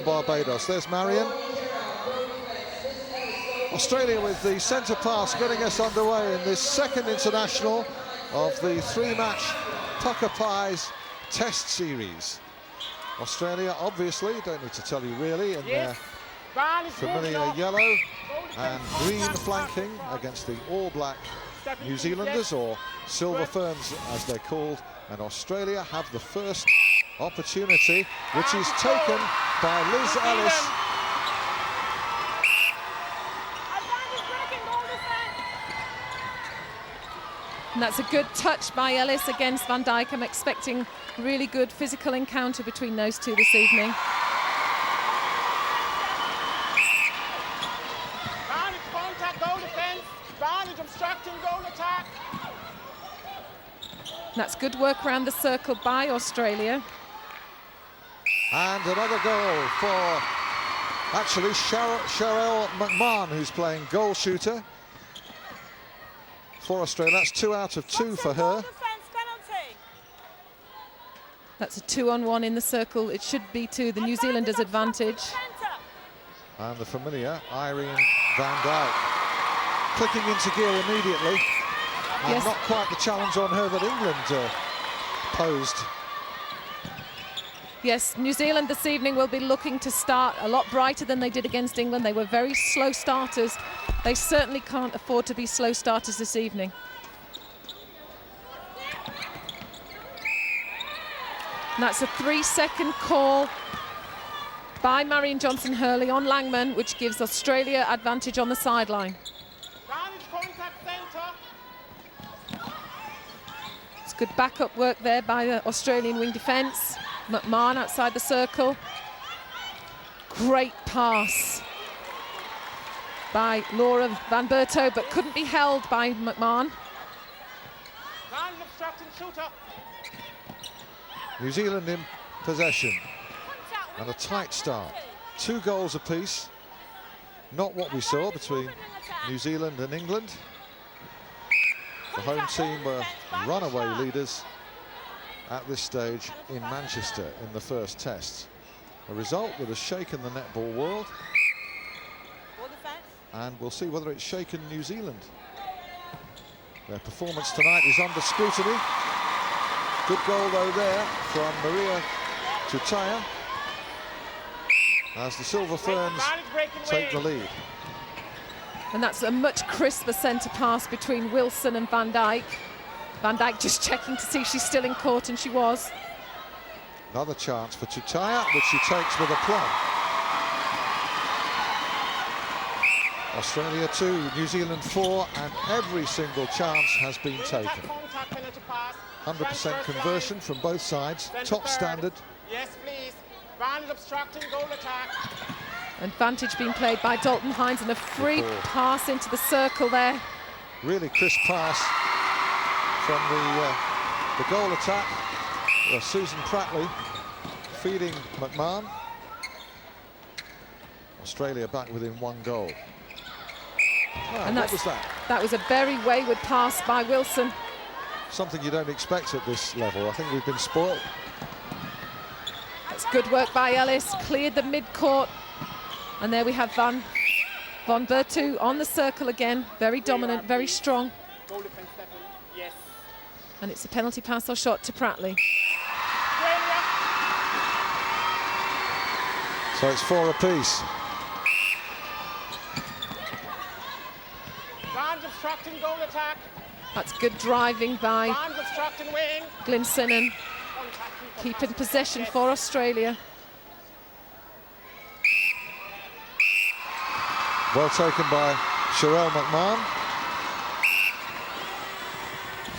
from Barbados. There's Marion. Australia with the centre pass getting us underway in this second international of the three-match Tucker Pies Test Series. Australia, obviously, don't need to tell you really, in their familiar yellow and green flanking against the all-black New Zealanders, or Silver Ferns as they're called, and Australia have the first opportunity, which is taken by Liz Ellis. And that's a good touch by Ellis against Van Dijk. I'm expecting a really good physical encounter between those two this evening. That's good work around the circle by Australia. And another goal for, actually, Cheryl McMahon, who's playing goal shooter for Australia. That's 2 out of 2 for her. That's a 2-on-1 in the circle. It should be to the New Zealanders' advantage. And the familiar Irene Van Dijk clicking into gear immediately. And yes, not quite the challenge on her that England posed. Yes, New Zealand this evening will be looking to start a lot brighter than they did against England. They were very slow starters. They certainly can't afford to be slow starters this evening. And that's a 3-second call by Marion Johnson-Hurley on Langman, which gives Australia advantage on the sideline. It's good backup work there by the Australian wing defence. McMahon outside the circle. Great pass by Laura Van Berto, but couldn't be held by McMahon. New Zealand in possession and a tight start. 2 goals apiece. Not what we saw between New Zealand and England. The home team were runaway leaders at this stage in Manchester in the first test. A result that has shaken the netball world, and we'll see whether it's shaken New Zealand. Their performance tonight is under scrutiny. Good goal though there from Maria Tutaya as the Silver Ferns take the lead. And that's a much crisper centre pass between Wilson and Van Dijk. Van Dijk just checking to see if she's still in court, and she was. Another chance for Tutaya, which she takes with aplomb. Australia 2, New Zealand 4, and every single chance has been taken. 100% conversion from both sides, top standard. Yes, please. Van obstructing goal attack. Advantage being played by Dalton Hines, and a free pass into the circle there. Really crisp pass from the goal attack. Susan Pratley feeding McMahon. Australia back within 1 goal. Wow, and what was that? That was a very wayward pass by Wilson. Something you don't expect at this level. I think we've been spoiled. That's good work by Ellis, cleared the mid-court. And there we have Van Berto on the circle again. Very dominant, very strong. Yes. And it's a penalty pass or shot to Pratley. So it's 4 apiece. Van's obstructing goal attack. That's good driving by Van's obstructing wing. Glyn Sinan. Keeping possession for Australia. Well taken by Cheryl McMahon.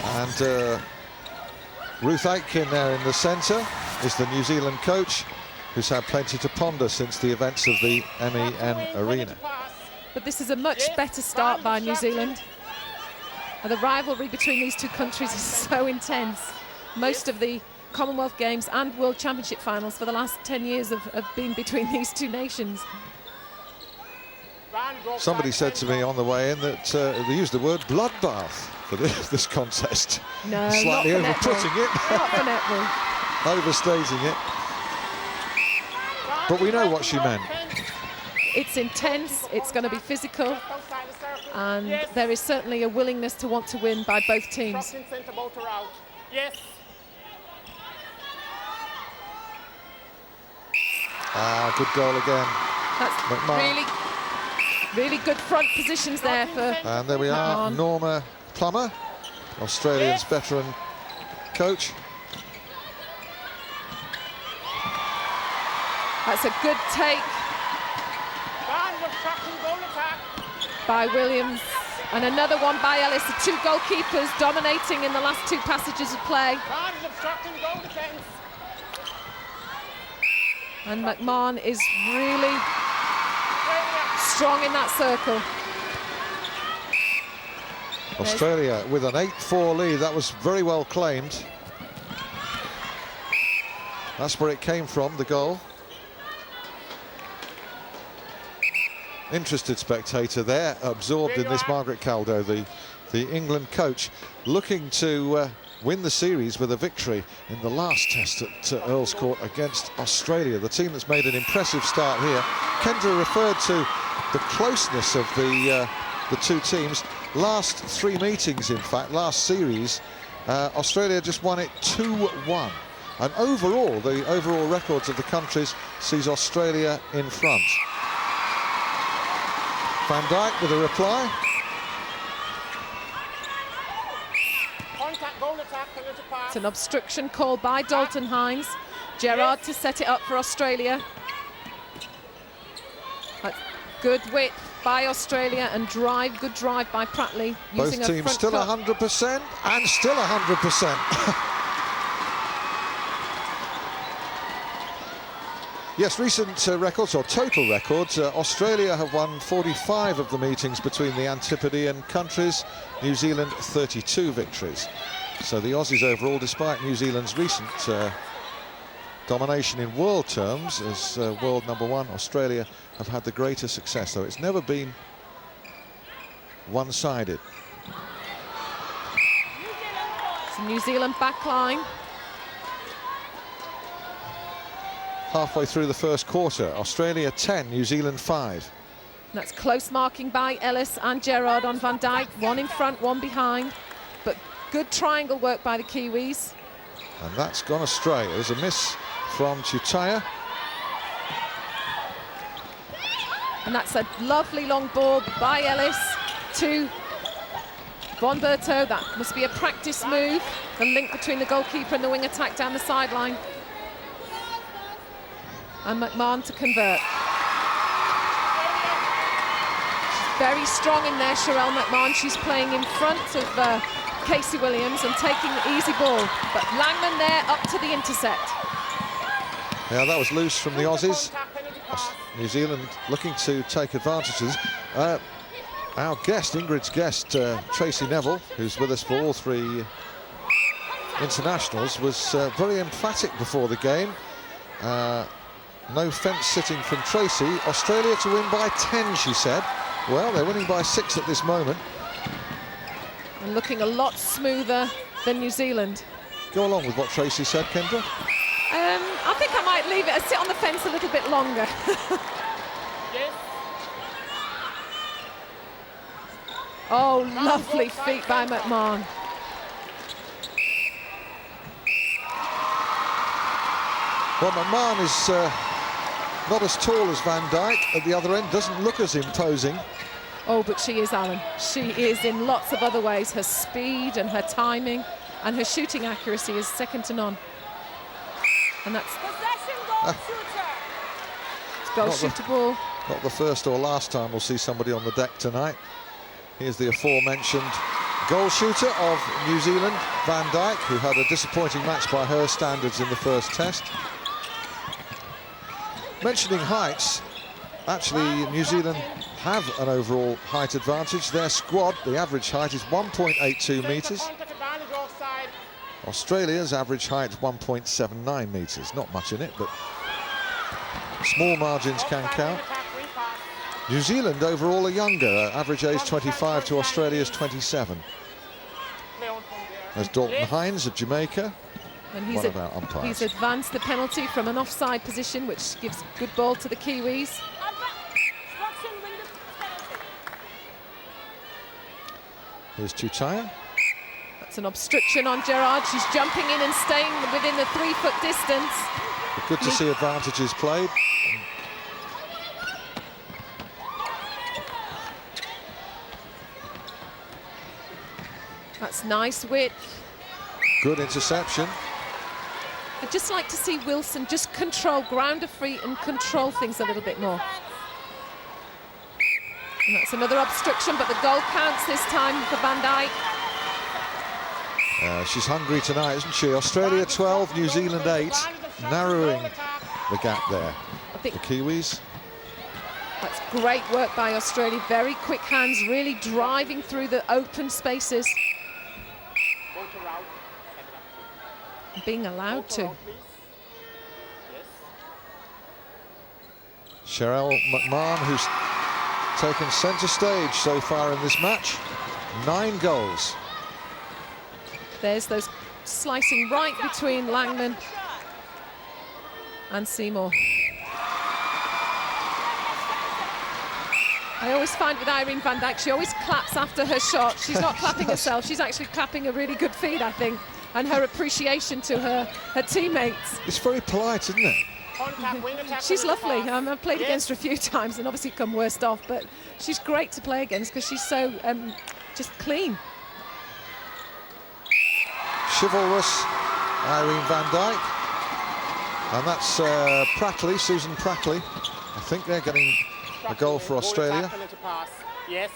And Ruth Aitken there in the centre is the New Zealand coach, who's had plenty to ponder since the events of the MEN Arena. But this is a much better start by New Zealand. And the rivalry between these two countries is so intense. Most of the Commonwealth Games and World Championship finals for the last 10 years have been between these two nations. Somebody said to me on the way in that they used the word bloodbath for this contest. No, slightly not for overputting netball. it. Not for netball. Overstating it. but we know what she meant. It's intense, it's going to be physical, Just outside the circle. and Yes. there is certainly a willingness to want to win by both teams. Obstructing centre both are out. Yes. Good goal again. That's McMahon. really good front positions there for And there we are, McMahon. Norma Plummer, Australia's Yes. veteran coach. That's a good take Barnes obstructing goal attack. by Williams, and another one by Ellis. The two goalkeepers dominating in the last two passages of play, Barnes obstructing goal defence. and McMahon is really strong in that circle. Australia with an 8-4 lead. That was very well claimed. That's where it came from, the goal. Interested spectator there, absorbed in this. Margaret Caldo, the England coach, looking to win the series with a victory in the last test at Earls Court against Australia, the team that's made an impressive start here. Kendra referred to the closeness of the two teams. Last three meetings, in fact, last series, Australia just won it 2-1. And overall, the overall records of the countries sees Australia in front. Van Dijk with a reply. Contact goal attack, penalty pass. It's an obstruction called by Dalton Hines. Gerard to set it up for Australia. That's good width by Australia, and good drive by Pratley. Both using a teams front still cut. 100% and still 100%. Yes, recent records, or total records, Australia have won 45 of the meetings between the Antipodean countries, New Zealand 32 victories. So the Aussies overall, despite New Zealand's recent domination in world terms as world number one, Australia have had the greater success, though it's never been one-sided. It's a New Zealand back line. Halfway through the first quarter, Australia 10, New Zealand 5. That's close marking by Ellis and Gerard on Van Dijk. One in front, one behind. But good triangle work by the Kiwis. And that's gone astray. There's a miss from Chutaya. And that's a lovely long ball by Ellis to Von Berto. That must be a practice move. The link between the goalkeeper and the wing attack down the sideline. And McMahon to convert. She's very strong in there, Sherelle McMahon. She's playing in front of Casey Williams and taking the easy ball. But Langman there up to the intercept. Yeah, that was loose from the Aussies. New Zealand looking to take advantage of this. Our guest, Ingrid's guest, Tracy Neville, who's with us for all three internationals, was very emphatic before the game. No fence sitting from Tracy. Australia to win by 10, she said. Well, they're winning by 6 at this moment. And looking a lot smoother than New Zealand. Go along with what Tracy said, Kendra. I think I might leave it and sit on the fence a little bit longer. Yes. Oh, lovely feet by McMahon. Well, McMahon is not as tall as Van Dijk. At the other end, doesn't look as imposing. Oh, but she is, Alan. She is in lots of other ways. Her speed and her timing and her shooting accuracy is second to none. And that's goal shooter ball. Not the first or last time we'll see somebody on the deck tonight. Here's the aforementioned goal shooter of New Zealand, Van Dijk, who had a disappointing match by her standards in the first test. Mentioning heights, actually New Zealand have an overall height advantage. Their squad, the average height is 1.82 metres. Australia's average height is 1.79 metres. Not much in it, but small margins can count. New Zealand overall are younger, average age 25 to Australia's 27. There's Dalton Hines of Jamaica. And What about umpires? he's advanced the penalty from an offside position, which gives good ball to the Kiwis. Here's Chutaya. That's an obstruction on Gerard. She's jumping in and staying within the 3-foot distance. But good to see advantages played. That's nice width. Good interception. I'd just like to see Wilson just control, grounder free and control things a little bit more. And that's another obstruction, but the goal counts this time for Van Dijk. She's hungry tonight, isn't she? Australia 12, New Zealand 8, narrowing the gap there. I think the Kiwis. That's great work by Australia. Very quick hands, really driving through the open spaces. Being allowed to. Cheryl McMahon, who's taken centre stage so far in this match. 9 goals. There's those slicing right between Langman and Seymour. I always find with Irene Van Dijk, she always claps after her shot. She's not clapping herself, she's actually clapping a really good feed, I think, and her appreciation to her teammates. It's very polite, isn't it? She's lovely. I've played against her a few times and obviously come worst off, but she's great to play against because she's so just clean. Chivalrous Irene Van Dijk. And that's Prattley, Susan Prattley. I think they're getting a goal for Australia. Yes.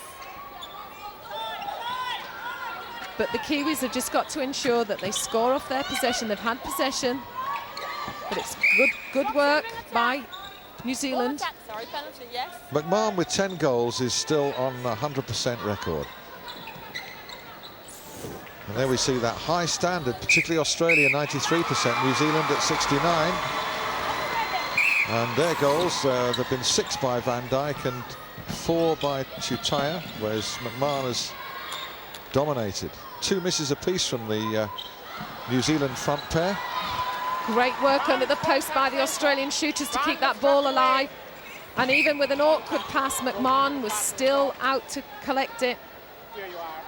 But the Kiwis have just got to ensure that they score off their possession. They've had possession, but it's good work by New Zealand. Sorry, penalty, yes. McMahon with 10 goals is still on a 100% record. And there we see that high standard, particularly Australia 93%, New Zealand at 69. And their goals, there have been 6 by Van Dijk and 4 by Chutaya, whereas McMahon has dominated. 2 misses apiece from the New Zealand front pair. Great work under the post by the Australian shooters to keep that ball alive. And even with an awkward pass, McMahon was still out to collect it. Here you are.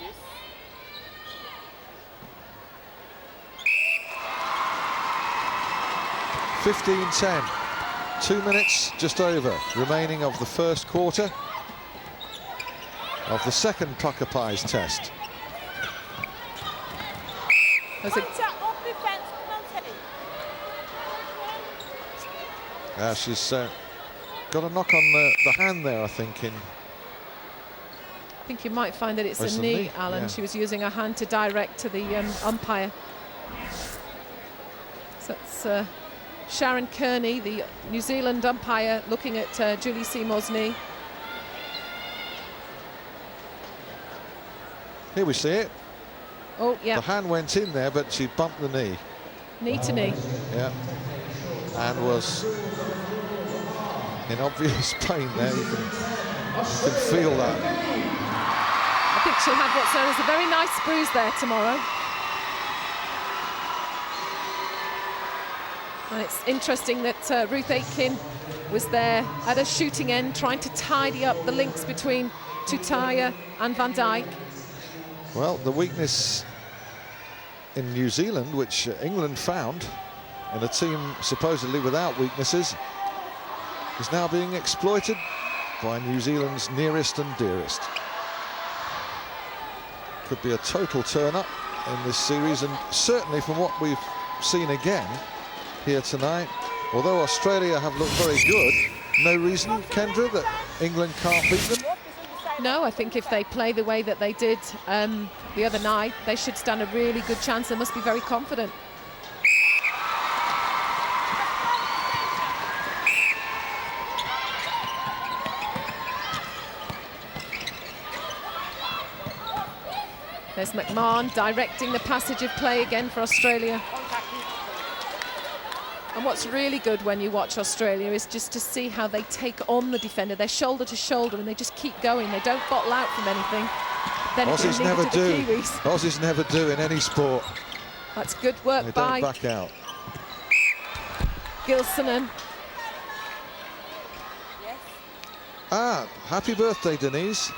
Yes. 15-10. 2 minutes just over remaining of the first quarter of the second Tucker Pies test. She's got a knock on the hand there, I think. I think you might find that it's a knee, Alan. Yeah. She was using her hand to direct to the umpire. So that's Sharon Kearney, the New Zealand umpire, looking at Julie Seymour's knee. Here we see it. Oh, yeah. The hand went in there, but she bumped the knee. Knee to knee. Yeah. And was in obvious pain there. You can feel that. I think she'll have what's known as a very nice bruise there tomorrow. And it's interesting that Ruth Aitken was there at a shooting end trying to tidy up the links between Chutaya and Van Dijk. Well, the weakness in New Zealand, which England found in a team supposedly without weaknesses, is now being exploited by New Zealand's nearest and dearest. Could be a total turn-up in this series, and certainly from what we've seen again here tonight, although Australia have looked very good, no reason, Kendra, that England can't beat them? No, I think if they play the way that they did the other night, they should stand a really good chance. They must be very confident. There's McMahon directing the passage of play again for Australia. And what's really good when you watch Australia is just to see how they take on the defender. They're shoulder to shoulder and they just keep going. They don't bottle out from anything. then again, Aussies neither never do the do. Kiwis. Aussies never do in any sport. That's good work They by don't back out. Gilsonen. Ah, happy birthday, Denise.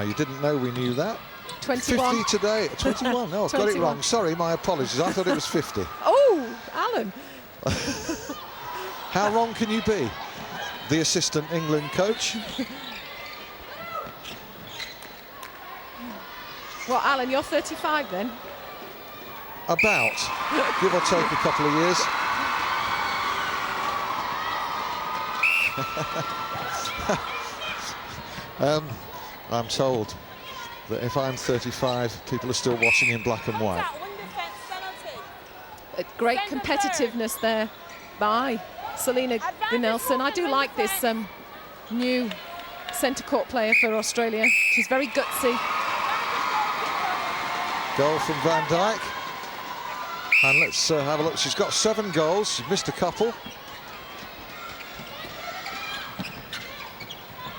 You didn't know we knew that. 21. 50 today. 21. No, I've got it 21. wrong. Sorry, my apologies. I thought it was 50. Oh, Alan. How wrong can you be? The assistant England coach. Well, Alan, you're 35 then? About. Give or take a couple of years. I'm told that if I'm 35, people are still watching in black and white. Great competitiveness there by Selena Gunnarsson. I do like this new centre court player for Australia. She's very gutsy. Goal from Van Dijk. And let's have a look. She's got 7 goals. She's missed a couple.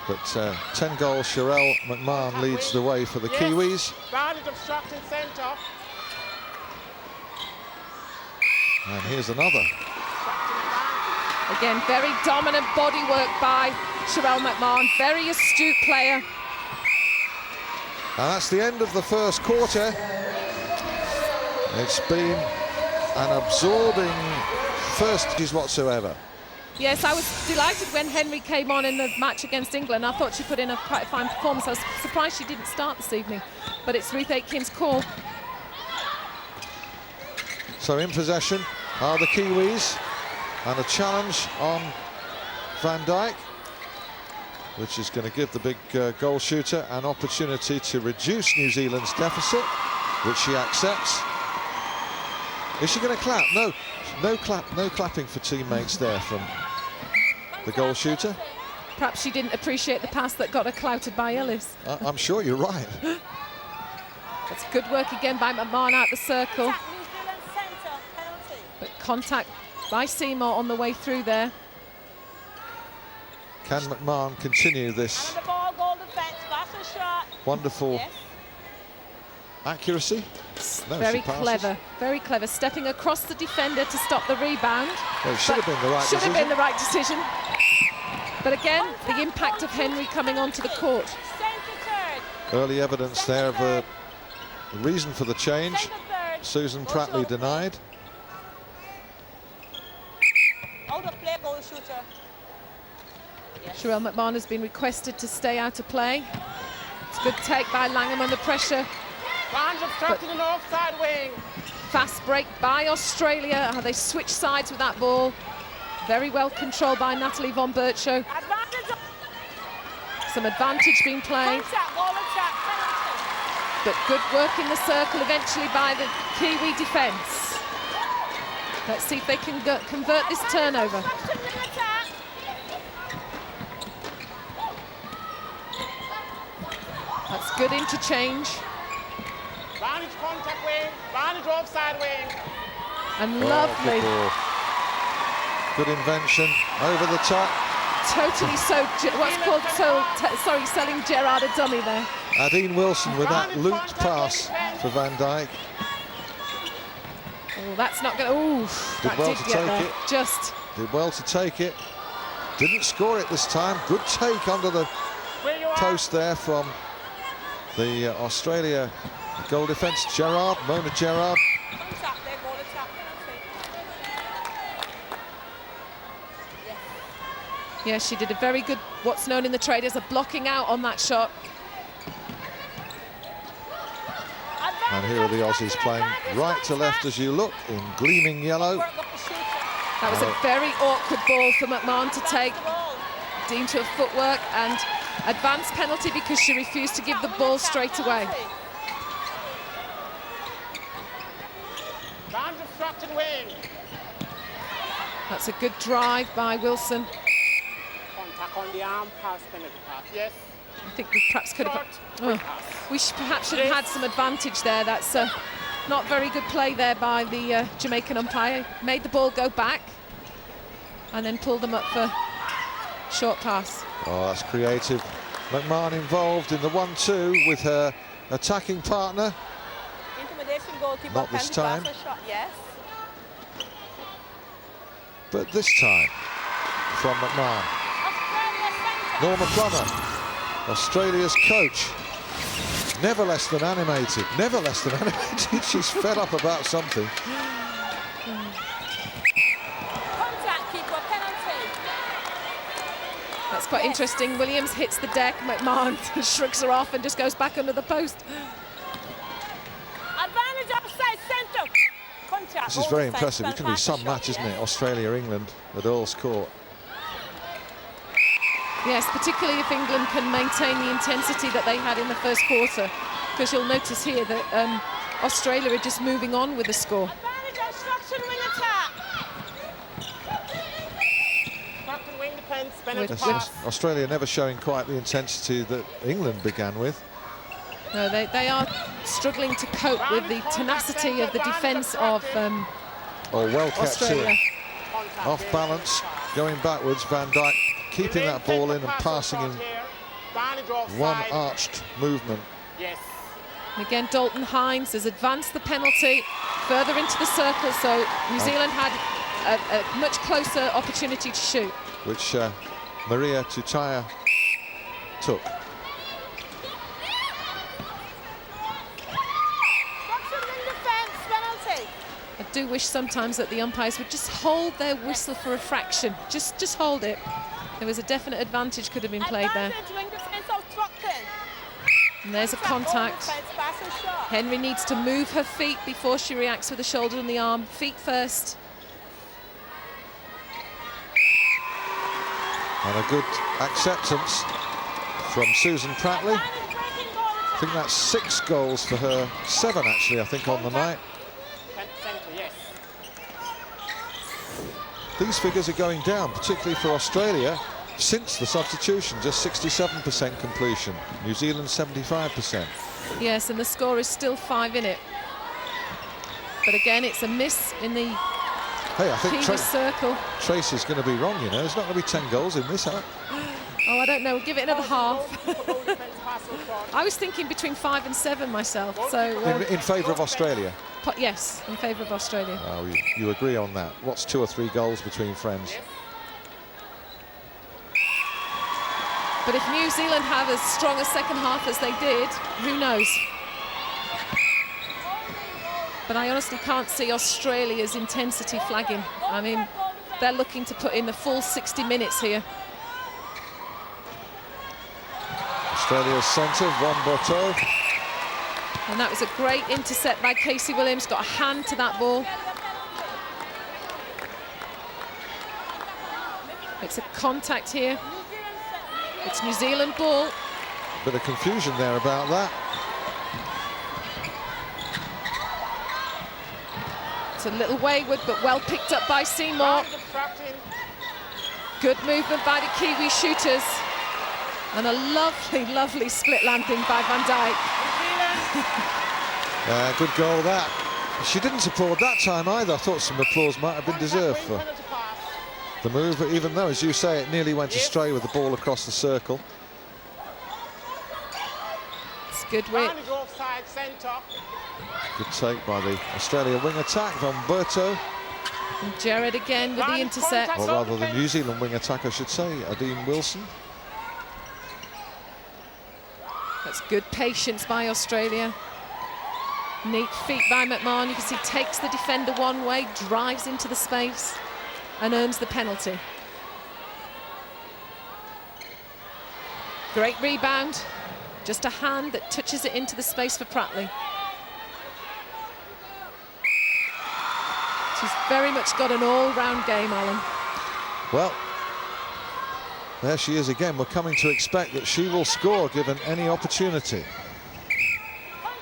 But 10 goals, Sherelle McMahon leads the way for the Kiwis. Advantage obstructing centre. And here's another. Again, very dominant body work by Sherelle McMahon. Very astute player. And that's the end of the first quarter. It's been an absorbing first whatsoever. Yes, I was delighted when Henry came on in the match against England. I thought she put in quite a fine performance. I was surprised she didn't start this evening. But it's Ruth Aitken's call. So in possession are the Kiwis, and a challenge on Van Dijk, which is going to give the big goal shooter an opportunity to reduce New Zealand's deficit, which she accepts. Is she going to clap? No, no clapping for teammates there from the goal shooter. Perhaps she didn't appreciate the pass that got her clouted by Ellis. I'm sure you're right. That's good work again by McMahon out the circle. But contact by Seymour on the way through there. Can McMahon continue this wonderful accuracy? No, very clever, stepping across the defender to stop the rebound. Well, it should have been the right decision. Should have been the right decision. But again, the impact of Henry coming onto the court. Early evidence there of the reason for the change. Susan Pratley denied. Out of play, goal shooter. Sherelle McMahon has been requested to stay out of play. It's a good take by Langham under pressure. Ferns obstructing an offside wing. Fast break by Australia. How they switch sides with that ball. Very well controlled by Natalie von Bertschow. Some advantage being played. But good work in the circle eventually by the Kiwi defence. Let's see if they can convert this turnover. That's good interchange. Vantage contact wing, vantage offside wing. And lovely. Good invention over the top. Totally selling Gerard a dummy there. Adine Wilson with that looped pass for Van Dijk. Oh, that's not going to. Ooh, that well did to get take there. it. Just. Did well to take it. Didn't score it this time. Good take under the post there from the Australia goal defence. Gerard, Mona Gerard. Yeah, she did a very good, what's known in the trade as a blocking out on that shot. And here are the Aussies playing right to left as you look in gleaming yellow. That was a very awkward ball for McMahon to take. Deemed to have footwork and advanced penalty because she refused to give the ball straight away. Ferns obstructing wing. That's a good drive by Wilson. Contact on the arm, pass, penalty pass. Yes. I think we perhaps could have. We perhaps should have had some advantage there. That's not very good play there by the Jamaican umpire. Made the ball go back and then pulled them up for short pass. Oh, that's creative. McMahon involved in the 1-2 with her attacking partner. Intimidation goalkeeper. Not this time. Pass a shot, yes. But this time from McMahon. Australia centre. Norma Plummer, Australia's coach. Never less than animated. Never less than animated. She's fed up about something. Contact keeper, penalty. That's quite interesting. Williams hits the deck. McMahon shrugs her off and just goes back under the post. Advantage offside centre. Contact. This is very Offside, impressive. It can be pass a some shot, match, isn't yes. it? Australia-England at Earl's Court. Yes, particularly if England can maintain the intensity that they had in the first quarter, because you'll notice here that Australia are just moving on with the score. Advantage obstruction wing attack. Captain wing defence, penalty With- pass. Australia never showing quite the intensity that England began with. No, they are struggling to cope with the tenacity of the defence of Oh, well kept Australia. here. Contact, Off very balance, good pass. going backwards. Van Dijk keeping that ball in and passing in Advantage offside. one arched movement. Yes. And again, Dalton Hines has advanced the penalty further into the circle, so New Zealand had a much closer opportunity to shoot. Which Maria Tutaya took. Obstruction wing defence, penalty. I do wish sometimes that the umpires would just hold their whistle for a fraction. Just hold it. There was a definite advantage could have been played there. Advantage wing defence obstruction. And there's a contact. Defence, pass a shot. Henry needs to move her feet before she reacts with the shoulder and the arm. Feet first. And a good acceptance from Susan Prattley. Advantage breaking goal I attack. think that's 6 goals for her. 7 actually, I think, on the night. Centre, yes. These figures are going down, particularly for Australia, since the substitution. Just 67% completion. New Zealand 75%. Yes, and the score is still 5 in it. But again, it's a miss in the Hey, I think Kiwi circle. Tracy's going to be wrong, you know. There's not going to be 10 goals in this, huh? Oh, I don't know. We'll give it another half. Goal defence, pass or shot. I was thinking between 5 and 7 myself. So In favour of Australia. yes, in favour of Australia. Oh, you agree on that. What's 2 or 3 goals between friends? But if New Zealand have as strong a second half as they did, who knows? But I honestly can't see Australia's intensity flagging. I mean, they're looking to put in the full 60 minutes here. Australia's centre, Von Borteau. And that was a great intercept by Casey Williams. Got a hand to that ball. It's a contact here. It's New Zealand ball. Bit of confusion there about that. It's a little wayward, but well picked up by Seymour. Advantage obstruction. Good movement by the Kiwi shooters. And a lovely, lovely split landing by Van Dijk. New Zealand. Good goal, that. She didn't applaud that time either. I thought some applause might have been deserved Contact wing, for penalty pass. the move, but even though, as you say, it nearly went astray with the ball across the circle. It's good width. Advantage offside centre. Good take by the Australia wing attack, Von Berto. And Jared again with the intercept. Or rather the New Zealand wing attack, I should say, Adeem Wilson. That's good patience by Australia. Neat feet by McMahon. You can see takes the defender one way, drives into the space and earns the penalty. Great rebound. Just a hand that touches it into the space for Prattley. She's very much got an all-round game, Alan. Well, there she is again. We're coming to expect that she will score given any opportunity.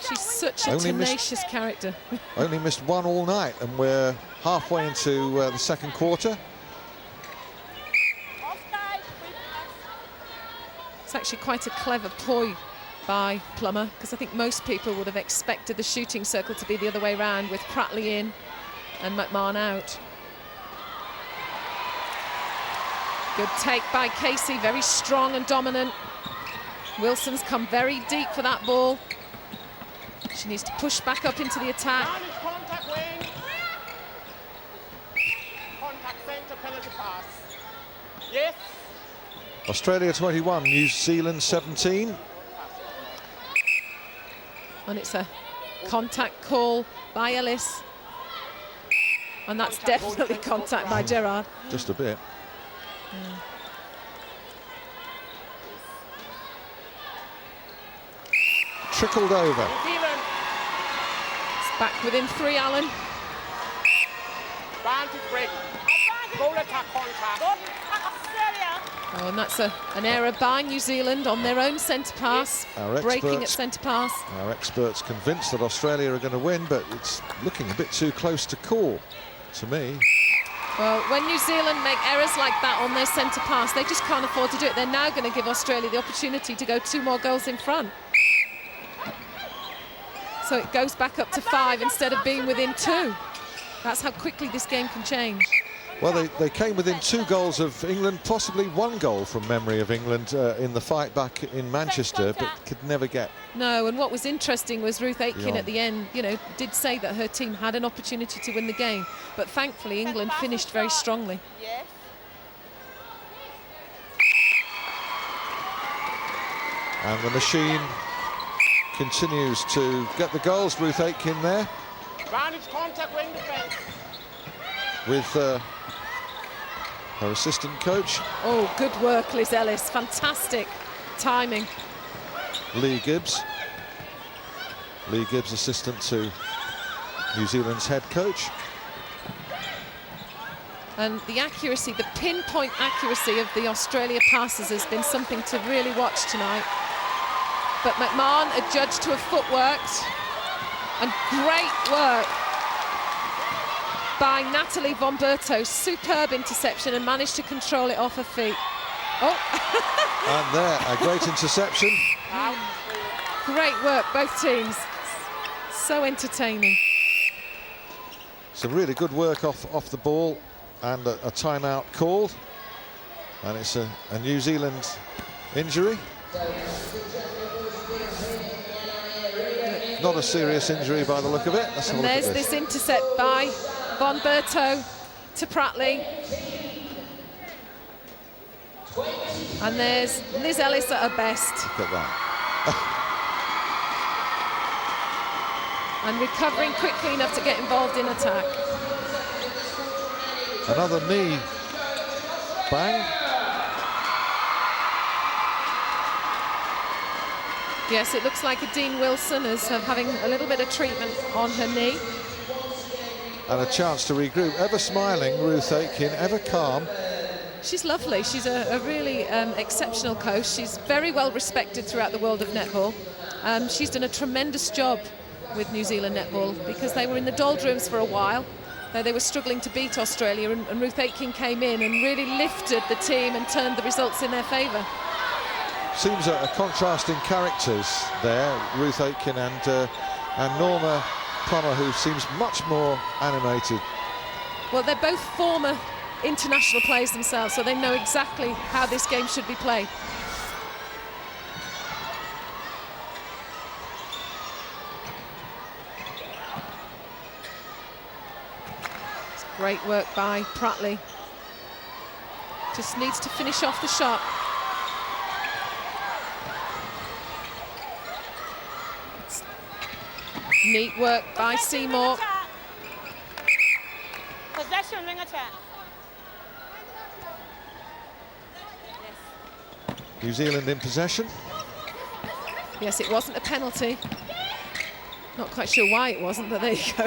She's such a Only missed- tenacious character. Only missed 1 all night, and we're halfway into the second quarter. Offside. It's actually quite a clever ploy by Plummer, because I think most people would have expected the shooting circle to be the other way around, with Prattley in and McMahon out. Good take by Casey, very strong and dominant. Wilson's come very deep for that ball. She needs to push back up into the attack. Advantage contact wing. Contact centre penalty pass. Yes. Australia 21, New Zealand 17. And it's a contact call by Ellis. And that's definitely contact by Gerard. Just a bit. Trickled over. New Zealand. It's back within 3, Alan. Advantage break. Goal attack contact. Go attack Australia. Oh, and that's an error by New Zealand on their own centre pass. Our Breaking at experts- centre pass. Our experts convinced that Australia are going to win, but it's looking a bit too close to call, to me. Well, when New Zealand make errors like that on their centre pass, they just can't afford to do it. They're now going to give Australia the opportunity to go 2 more goals in front. So it goes back up to 5 instead of being within 2. That's how quickly this game can change. Well, they came within 2 goals of England, possibly 1 goal from memory of England in the fight back in Manchester, but could never get. No, and what was interesting was Ruth Aitken Beyond. at the end, you know, did say that her team had an opportunity to win the game, but thankfully England finished very strongly. Yes. And the machine continues to get the goals. Ruth Aitken there Advantage contact wing defence. with her assistant coach, Oh, good work, Liz Ellis. Fantastic timing. Lee Gibbs. Lee Gibbs, assistant to New Zealand's head coach. And the accuracy, the pinpoint accuracy of the Australia passes has been something to really watch tonight. But McMahon adjudged to a footwork, and great work by Natalie Von Berto. Superb interception and managed to control it off her feet. Oh, And there, a great interception. great work, both teams. So entertaining. Some really good work off the ball, and a timeout called. And it's a New Zealand injury. Not a serious injury by the look of it. Let's have a And look at there's this. this intercept by Von Berto to Pratley. And there's Liz Ellis at her best. Look at that. And recovering quickly enough to get involved in attack. Another knee bang. Yes, it looks like Dean Wilson is having a little bit of treatment on her knee. And a chance to regroup. Ever smiling, Ruth Aitken, ever calm. She's lovely. She's a really exceptional coach. She's very well respected throughout the world of netball. She's done a tremendous job with New Zealand netball because they were in the doldrums for a while. They were struggling to beat Australia, and Ruth Aitken came in and really lifted the team and turned the results in their favour. Seems a contrast in characters there, Ruth Aitken and Norma Plummer, who seems much more animated. Well, they're both former international players themselves, so they know exactly how this game should be played. It's great work by Pratley. Just needs to finish off the shot. It's neat work by Seymour. Possession ring attack. New Zealand in possession. Yes, it wasn't a penalty. Not quite sure why it wasn't, but there you go.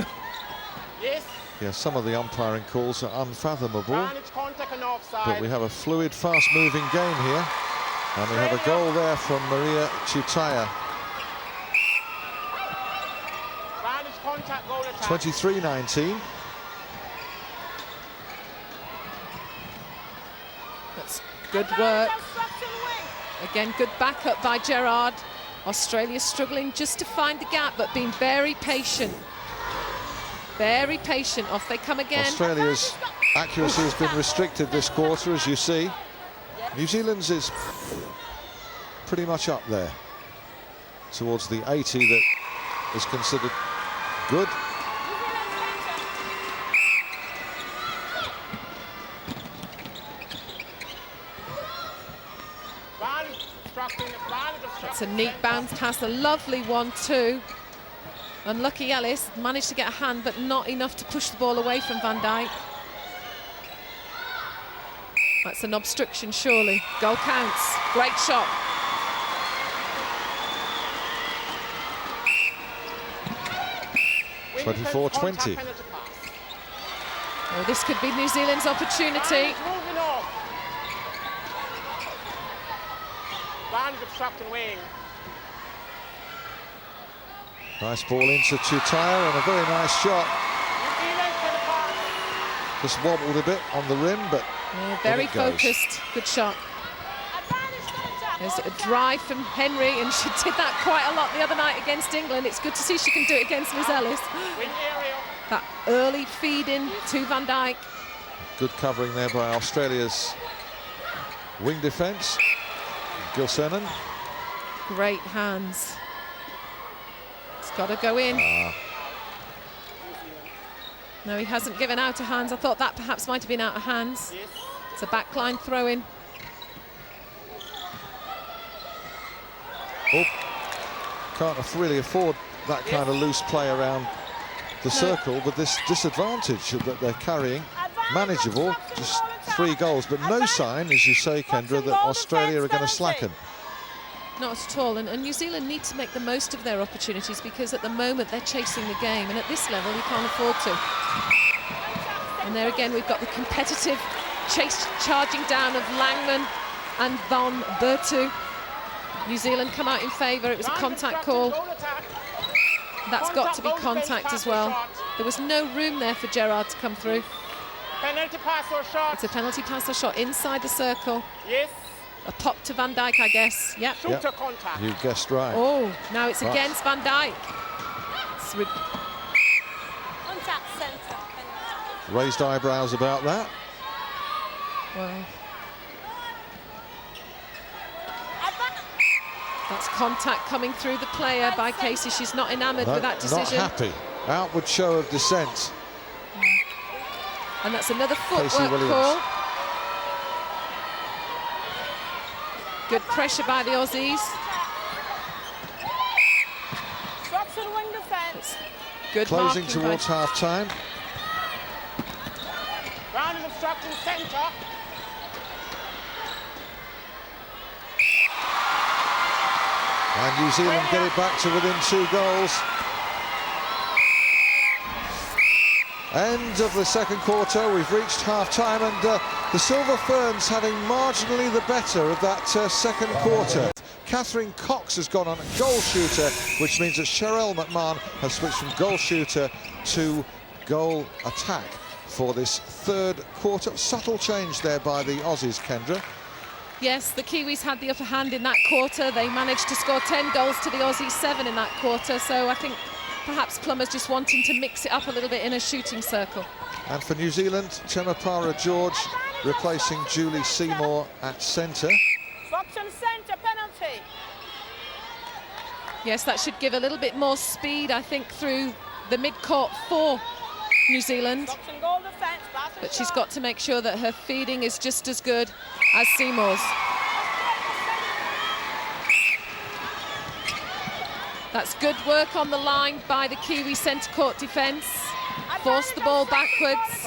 Yes. Yeah, some of the umpiring calls are unfathomable, Advantage contact and offside. but we have a fluid, fast-moving game here. And we have a goal there from Maria Chutaya. Advantage contact goal attack. 23-19. That's good work. Again, good backup by Gerard. Australia struggling just to find the gap, but being very patient. Very patient. Off they come again. Australia's accuracy has been restricted this quarter, as you see. New Zealand's is pretty much up there, towards the 80 that is considered good. It's a neat bounce pass, a lovely one too. Unlucky Ellis managed to get a hand, but not enough to push the ball away from Van Dijk. That's an obstruction, surely. Goal counts. Great shot. Winning 24-20. Oh, this could be New Zealand's opportunity. Obstructing wing. Nice ball into Tutaya and a very nice shot. Just wobbled a bit on the rim, but yeah, very focused. Good shot. There's a drive from Henry, and she did that quite a lot the other night against England. It's good to see she can do it against Liz Ellis. That early feed in to Van Dijk. Good covering there by Australia's wing defence. Gilsenan. Great hands. It's got to go in. No, he hasn't given out of hands. I thought that perhaps might have been out of hands. It's a backline throw-in. Oh, can't really afford that kind of loose play around the circle, but this disadvantage that they're carrying, manageable, just 3 goals, but no sign, as you say, Kendra, that Australia are going to slacken. Not at all, and New Zealand need to make the most of their opportunities, because at the moment they're chasing the game, and at this level you can't afford to. And there again we've got the competitive chase, charging down of Langman and Von Bertu. New Zealand come out in favour. It was a contact call. That's got to be contact as well. There was no room there for Gerrard to come through. Penalty pass or shot? It's a penalty pass or shot inside the circle. Yes. A pop to Van Dijk, I guess. Yep. Shooter contact. You guessed right. Oh, now it's against Van Dijk. It's Contact centre. Raised eyebrows about that. well, that's contact coming through the player by Casey. She's not enamoured with that decision. Not happy. Outward show of dissent. And that's another Casey footwork Williams. call. Good pressure by the Aussies. Obstruction wing defence. Good Closing marking towards by half-time. Round is obstructing centre. And New Zealand get it back to within 2 goals. End of the second quarter. We've reached half-time, and the Silver Ferns having marginally the better of that second quarter. Catherine Cox has gone on a goal shooter, which means that Cheryl McMahon has switched from goal shooter to goal attack for this third quarter. Subtle change there by the Aussies, Kendra. Yes, the Kiwis had the upper hand in that quarter. They managed to score 10 goals to the Aussies 7 in that quarter. So I think perhaps Plummer's just wanting to mix it up a little bit in a shooting circle. And for New Zealand, Temepara George replacing Julie Seymour at centre. Obstruction centre penalty. Yes, that should give a little bit more speed, I think, through the mid-court for New Zealand. Obstruction goal defence. But she's got to make sure that her feeding is just as good as Seymour's. That's good work on the line by the Kiwi centre court defence. Forced the ball backwards.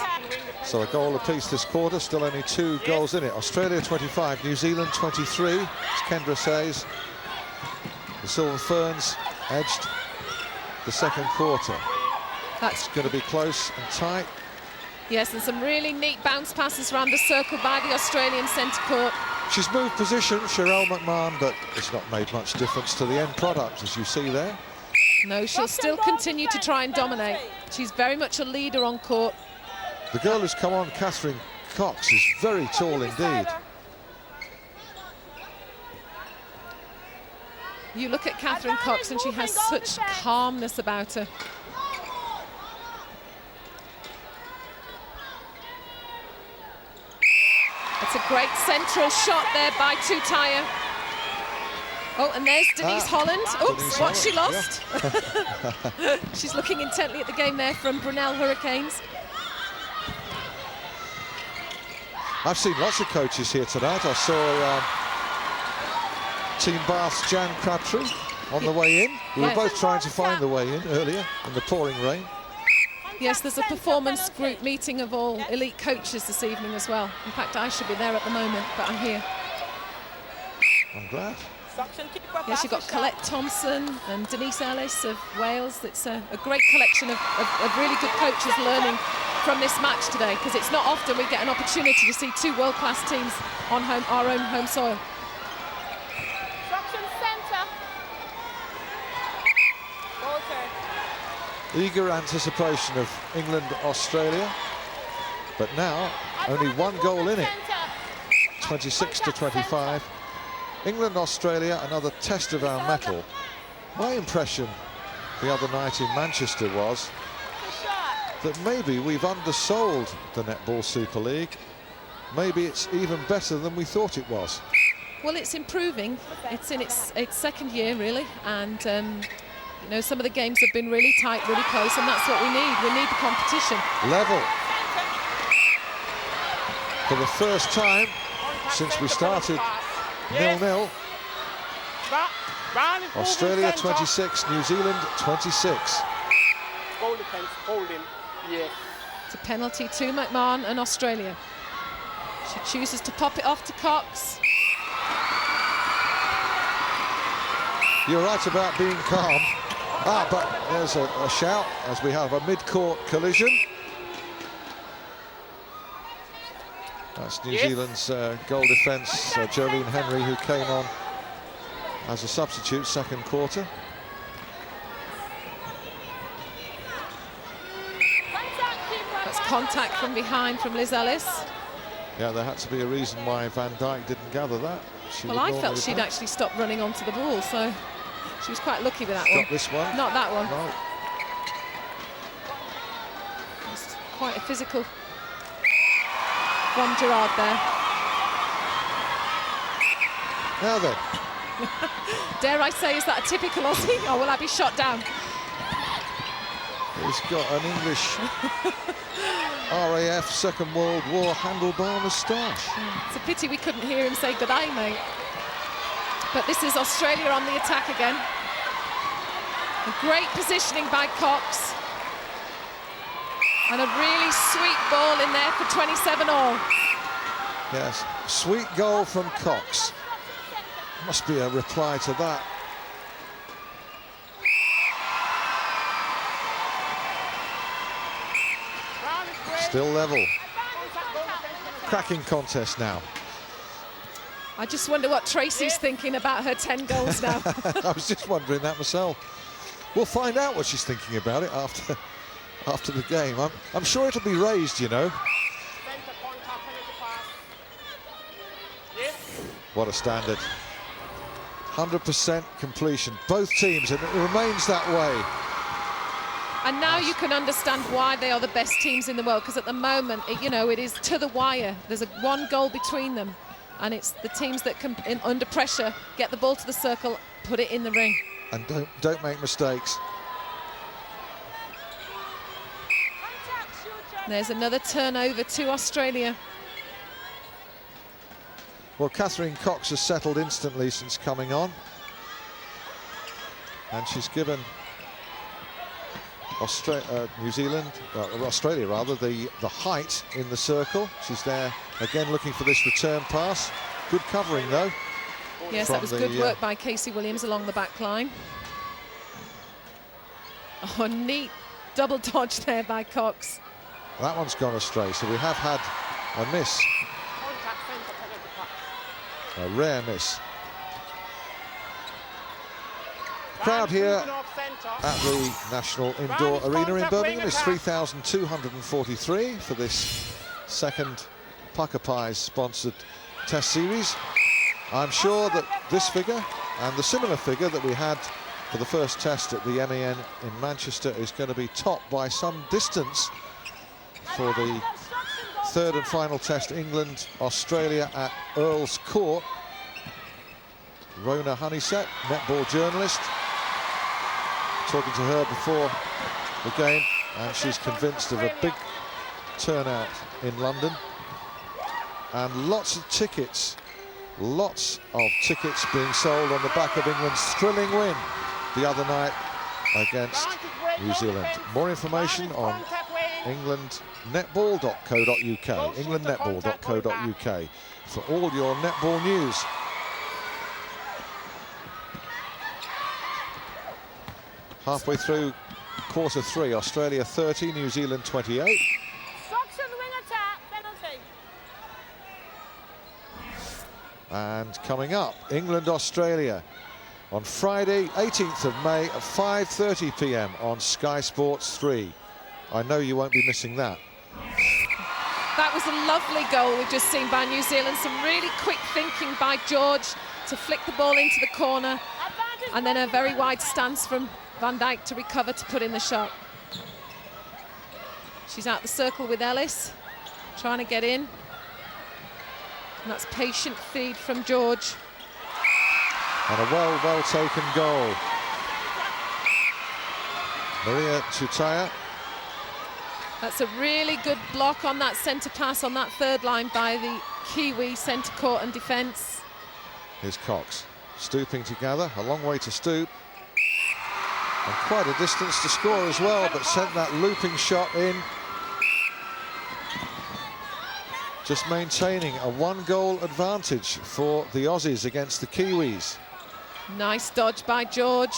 So a goal apiece this quarter, still only 2 goals in it. Australia 25, New Zealand 23, as Kendra says. The Silver Ferns edged the second quarter. That's going to be close and tight. yes, and some really neat bounce passes around the circle by the Australian centre court. She's moved position, Cheryl McMahon, but it's not made much difference to the end product, as you see there. No, she'll still continue to try and dominate. She's very much a leader on court. The girl who's come on, Catherine Cox, is very tall indeed. You look at Catherine Cox and she has such calmness about her. It's a great central shot there by Tutaya. Oh, and there's Denise Holland. Oops, Denise what she Holland, lost. She's looking intently at the game there from Brunel Hurricanes. I've seen lots of coaches here tonight. I saw Team Bath's Jan Crabtree on the way in. We were Yes. both trying to find the way in earlier in the pouring rain. Yes, there's a performance group meeting of all elite coaches this evening as well. In fact, I should be there at the moment, but I'm here. I'm glad. Suction keeper, Yes, you've got pass Colette Thompson and Denise Ellis of Wales. It's a great collection of really good coaches learning from this match today, because it's not often we get an opportunity to see two world-class teams on our own home soil. Suction centre. Goal turn. Eager anticipation of England-Australia, but now only one goal in it, 26-25. England-Australia, another test of our mettle. My impression the other night in Manchester was that maybe we've undersold the Netball Super League. Maybe it's even better than we thought it was. Well, it's improving. It's in its second year, really, and you know, some of the games have been really tight, really close, and that's what we need. We need the competition. Level. For the first time since we started 0-0. Australia 26, New Zealand 26. Goal defense, holding. Yeah. It's a penalty to McMahon and Australia. She chooses to pop it off to Cox. You're right about being calm. But there's a shout as we have a mid-court collision. That's New Zealand's goal defence, Jolene Henry, who came on as a substitute second quarter. That's contact from behind from Liz Ellis. Yeah, there had to be a reason why Van Dijk didn't gather that. Well, I felt she'd actually stopped running onto the ball, so she was quite lucky with that one. Got this one. Not that one. No. It's quite a physical from Gerard there. Now then. Dare I say, is that a typical Aussie, or will I be shot down? He's got an English RAF Second World War handlebar moustache. It's a pity we couldn't hear him say goodbye, mate. But this is Australia on the attack again. A great positioning by Cox. And a really sweet ball in there for 27 all. Yes, sweet goal from Cox. Must be a reply to that. Still level. Cracking contest now. I just wonder what Tracy's thinking about her 10 goals now. I was just wondering that myself. We'll find out what she's thinking about it after the game. I'm sure it'll be raised, you know. What a standard. 100% completion. Both teams, and it remains that way. And now you can understand why they are the best teams in the world, because at the moment, it is to the wire. There's one goal between them, and it's the teams that can, under pressure, get the ball to the circle, put it in the ring. And don't make mistakes. There's another turnover to Australia. Well, Catherine Cox has settled instantly since coming on, and she's given New Zealand, Australia rather, the height in the circle. She's there again looking for this return pass. Good covering though. Yes, that was good work by Casey Williams along the back line. Oh, neat double dodge there by Cox. That one's gone astray, so we have had a miss. A rare miss. Crowd here at the National Indoor Arena in Birmingham is 3,243 for this second Pucker Pies sponsored test series. I'm sure that this figure and the similar figure that we had for the first test at the MEN in Manchester is going to be topped by some distance for the third and final test, England-Australia at Earl's Court. Rona Honeysett, netball journalist. Talking to her before the game, and she's convinced of a big turnout in London. And lots of tickets being sold on the back of England's thrilling win the other night against New Zealand. More information on englandnetball.co.uk, englandnetball.co.uk for all your netball news. Halfway through quarter 3, Australia 30, New Zealand 28. Instruction wing attack, penalty. And coming up, England-Australia on Friday, 18th of May at 5:30 p.m. on Sky Sports 3. I know you won't be missing that. That was a lovely goal we've just seen by New Zealand. Some really quick thinking by George to flick the ball into the corner, and then a very wide stance from Van Dijk to recover to put in the shot. She's out the circle with Ellis, trying to get in. And that's patient feed from George. And a well taken goal. Maria Chutaya. That's a really good block on that centre pass on that third line by the Kiwi centre court and defence. Here's Cox stooping together, a long way to stoop. And quite a distance to score as well, but sent that looping shot in. Just maintaining a 1-goal advantage for the Aussies against the Kiwis. Nice dodge by George.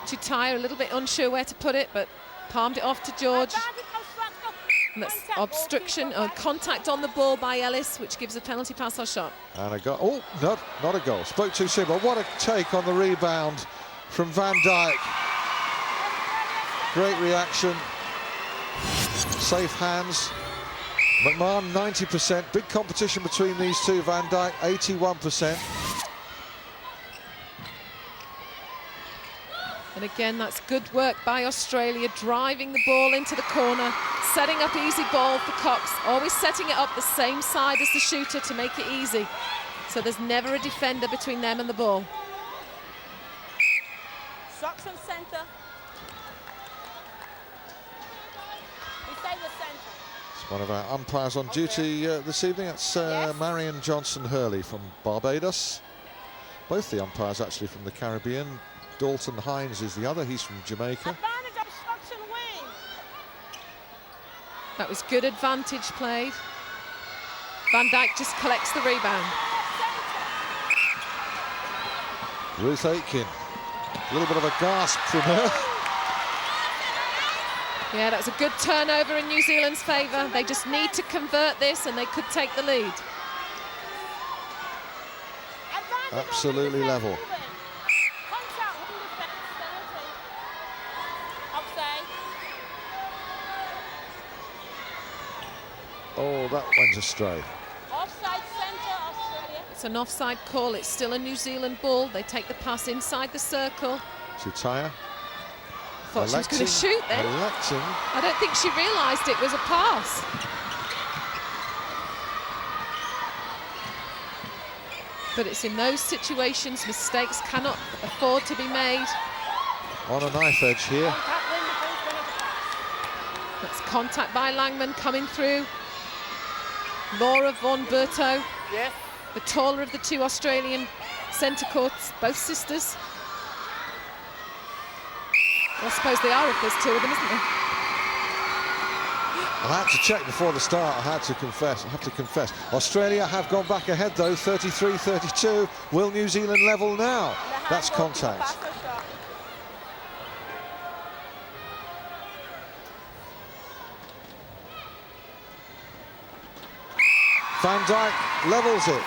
Chutaya a little bit unsure where to put it, but palmed it off to George. And that's obstruction or contact on the ball by Ellis, which gives a penalty pass or shot. And a goal. Oh, no, not a goal. Spoke too soon, but what a take on the rebound from Van Dijk. Great reaction. Safe hands. McMahon 90%. Big competition between these two. Van Dijk 81%. And again, that's good work by Australia, driving the ball into the corner, setting up easy ball for Cox, always setting it up the same side as the shooter to make it easy. So there's never a defender between them and the ball. Instruction centre. It's one of our umpires on duty this evening. That's Marion Johnson-Hurley from Barbados. Both the umpires actually from the Caribbean. Dalton Hines is the other, he's from Jamaica. Advantage obstruction wing. That was good advantage played. Van Dijk just collects the rebound. Ruth Aitken, a little bit of a gasp from her. Yeah, that's a good turnover in New Zealand's favour. They just need to convert this and they could take the lead. Absolutely level. Oh, that went astray. Offside centre, Australia. It's an offside call. It's still a New Zealand ball. They take the pass inside the circle. Chutaya. Thought she was going to shoot then. I don't think she realised it was a pass. But it's in those situations mistakes cannot afford to be made. On a knife edge here. That's contact by Langman coming through. Laura Von Berto, Yes. the taller of the two Australian centre courts, both sisters. Well, I suppose they are if there's two of them, isn't there? I had to check before the start, I have to confess. Australia have gone back ahead though, 33-32. Will New Zealand level now? That's contact. Van Dijk levels it.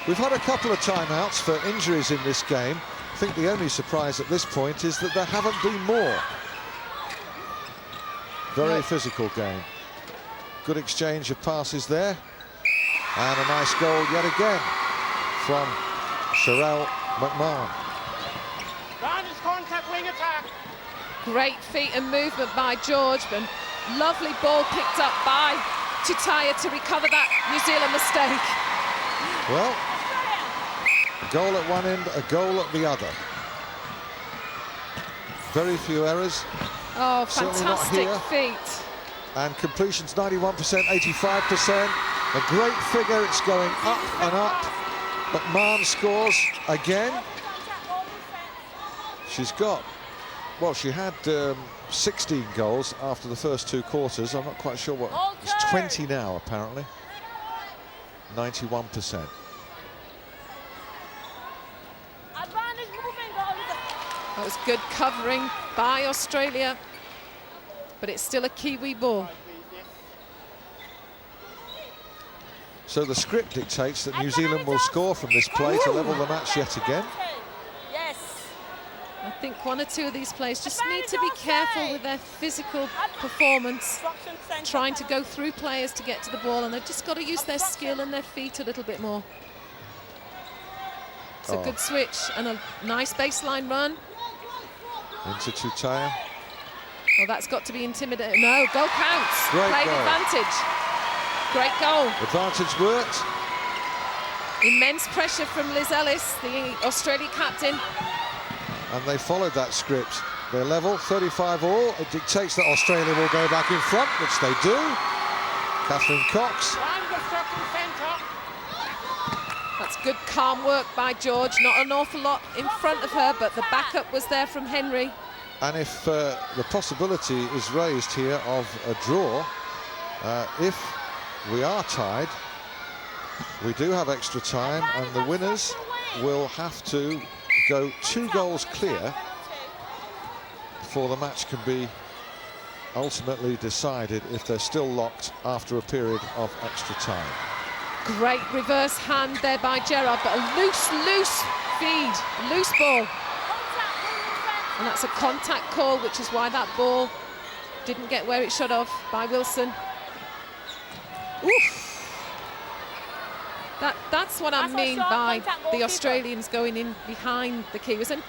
We've had a couple of timeouts for injuries in this game. I think the only surprise at this point is that there haven't been more. Very physical game. Good exchange of passes there. And a nice goal yet again from Sherelle McMahon. Vantage contact wing attack. Great feet and movement by George, but lovely ball picked up by Chutaya to recover that New Zealand mistake. Well, A goal at one end, a goal at the other. Very few errors. Oh, Certainly not fantastic here. feet. And completions 91%, 85%. A great figure, it's going up and up. But Mann scores again. She's got, well, she had 16 goals after the first 2 quarters. I'm not quite sure what, it's 20 now apparently. 91%. That was good covering by Australia, but it's still a Kiwi ball. So the script dictates that New Zealand will score from this play to level the match yet again. Yes. I think one or two of these players just need to be careful with their physical performance, trying to go through players to get to the ball, and they've just got to use their skill and their feet a little bit more. It's a good switch and a nice baseline run. Into Chutaya. Oh, that's got to be intimidating. No, goal counts. Great Played goal. advantage. Great goal. Advantage worked. Immense pressure from Liz Ellis, the Australia captain. And they followed that script. They're level, 35 all. It dictates that Australia will go back in front, which they do. Catherine Cox. That's good calm work by George. Not an awful lot in front of her, but the backup was there from Henry. And if the possibility is raised here of a draw, if we are tied, we do have extra time, and the winners will have to go 2 goals clear before the match can be ultimately decided if they're still locked after a period of extra time. Great reverse hand there by Gerard, but a loose feed, loose ball. And that's a contact call, which is why that ball didn't get where it should have by Wilson. Oof. That's what I mean by the Australians going in behind the Kiwis. And,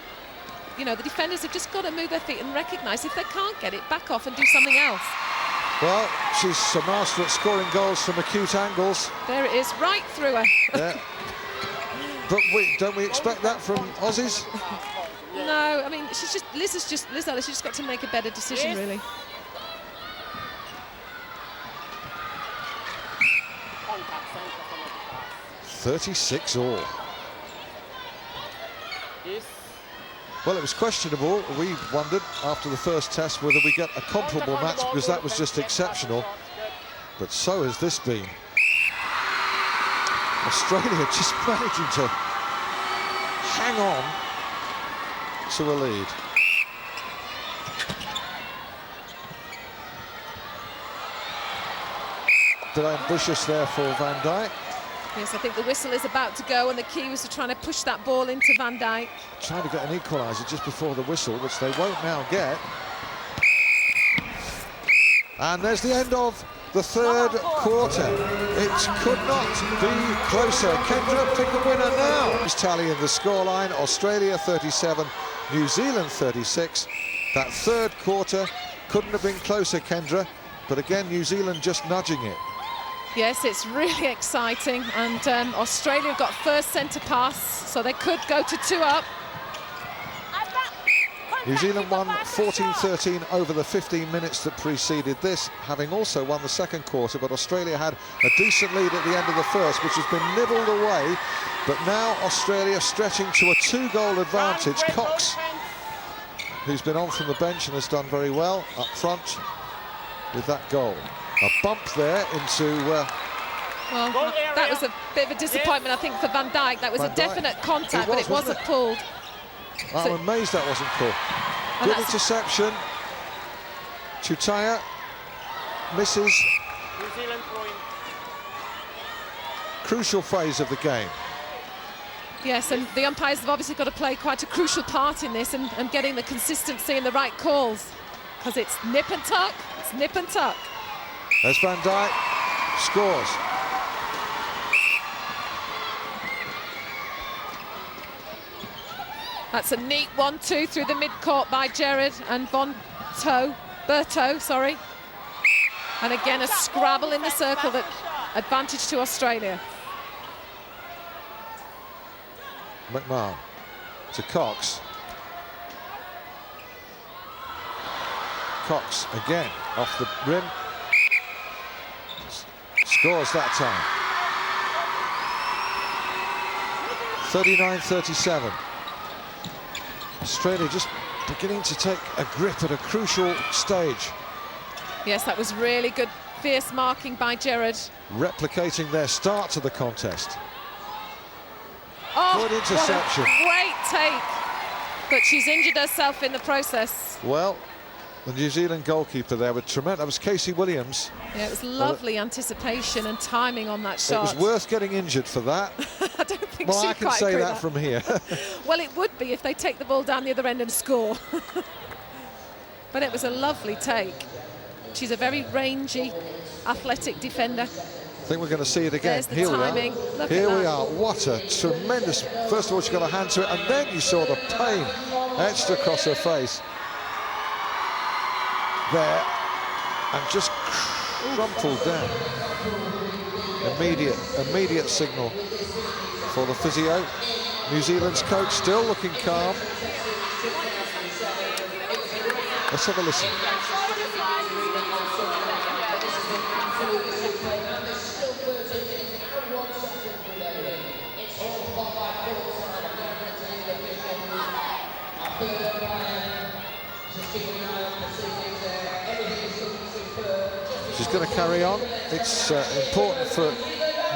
you know, the defenders have just got to move their feet and recognise if they can't get it, back off and do something else. Well, she's a master at scoring goals from acute angles. There it is, right through her. Yeah. But don't we expect that from Aussies? No, I mean, Liz Ellis, she's just got to make a better decision, really. Contact centre from the pass. 36 all. Yes. Well, it was questionable. We wondered after the first test whether we get a comparable match, because that was just exceptional. But so has this been. Australia just managing to hang on to a lead. Bit ambitious there for Van Dijk. Yes, I think the whistle is about to go, and the Kiwis are trying to push that ball into Van Dijk. Trying to get an equaliser just before the whistle, which they won't now get. And there's the end of the third quarter. It could not be closer. Kendra, pick a winner now. This tally in the scoreline: Australia 37, New Zealand 36. That third quarter couldn't have been closer, Kendra, but again, New Zealand just nudging it. Yes, it's really exciting, and Australia got first centre pass, so they could go to 2 up. New Zealand won 14-13 over the 15 minutes that preceded this, having also won the second quarter, but Australia had a decent lead at the end of the first, which has been nibbled away. But now Australia stretching to a 2-goal advantage. Cox, who's been on from the bench and has done very well up front with that goal. A bump there into... Well, that was a bit of a disappointment, I think, for Van Dijk. That was a definite contact, but it wasn't pulled. I'm amazed that wasn't called. Good interception. Chutaya misses. New Zealand throwing. Crucial phase of the game. Yes, and the umpires have obviously got to play quite a crucial part in this, and getting the consistency and the right calls, because it's nip and tuck. It's nip and tuck. As Van Dijk scores. That's a neat 1-2 through the mid-court by Gerard and Berto, sorry. And again, a scrabble in the circle, that advantage to Australia. McMahon to Cox. Cox again off the rim. Scores that time. 39-37. Australia just beginning to take a grip at a crucial stage. Yes, that was really good, fierce marking by Gerard. Replicating their start to the contest. Oh, Good interception. What a great take. But she's injured herself in the process. Well, the New Zealand goalkeeper there with tremendous. That was Casey Williams. Yeah, it was lovely anticipation and timing on that shot. It was worth getting injured for that. I don't think Well, she I can quite say agree that from here. Well, it would be if they take the ball down the other end and score. But it was a lovely take. She's a very rangy, athletic defender. I think we're going to see it again. There's the Here timing. we are. Look Here at we that. are. What a tremendous. First of all, she got a hand to it, and then you saw the pain etched across her face. There, and just crumpled down. Immediate signal for the physio. New Zealand's coach still looking calm. Let's have a listen. She's going to carry on. It's important for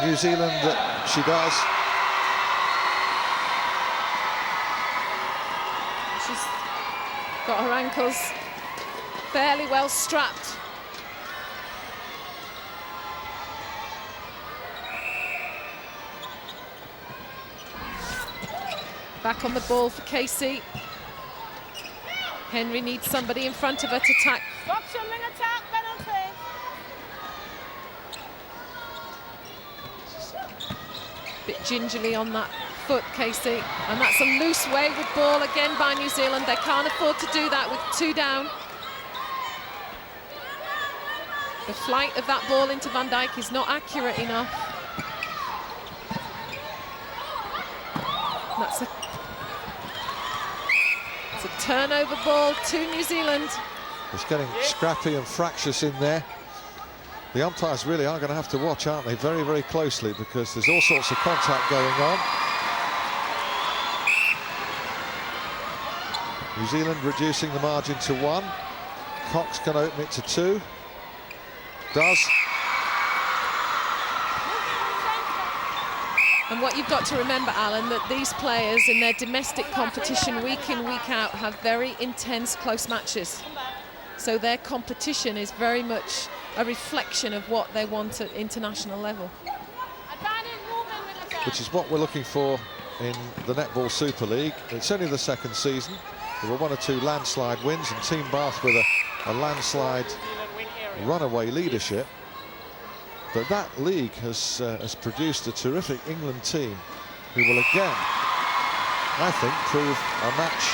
New Zealand that she does. She's got her ankles fairly well strapped. Back on the ball for Casey. Henry needs somebody in front of her to tack. Structure wing attack, penalty. Bit gingerly on that foot, Casey. And that's a loose wayward ball again by New Zealand. They can't afford to do that with 2 down. The flight of that ball into Van Dijk is not accurate enough. That's a turnover ball to New Zealand. It's getting scrappy and fractious in there. The umpires really are going to have to watch, aren't they, very, very closely, because there's all sorts of contact going on. New Zealand reducing the margin to 1. Cox can open it to 2. Does. And what you've got to remember, Alan, that these players in their domestic competition week in, week out have very intense close matches. So their competition is very much a reflection of what they want at international level. Which is what we're looking for in the Netball Super League. It's only the 2nd season. There were 1 or 2 landslide wins, and Team Bath with a landslide runaway leadership. But that league has produced a terrific England team who will again, I think, prove a match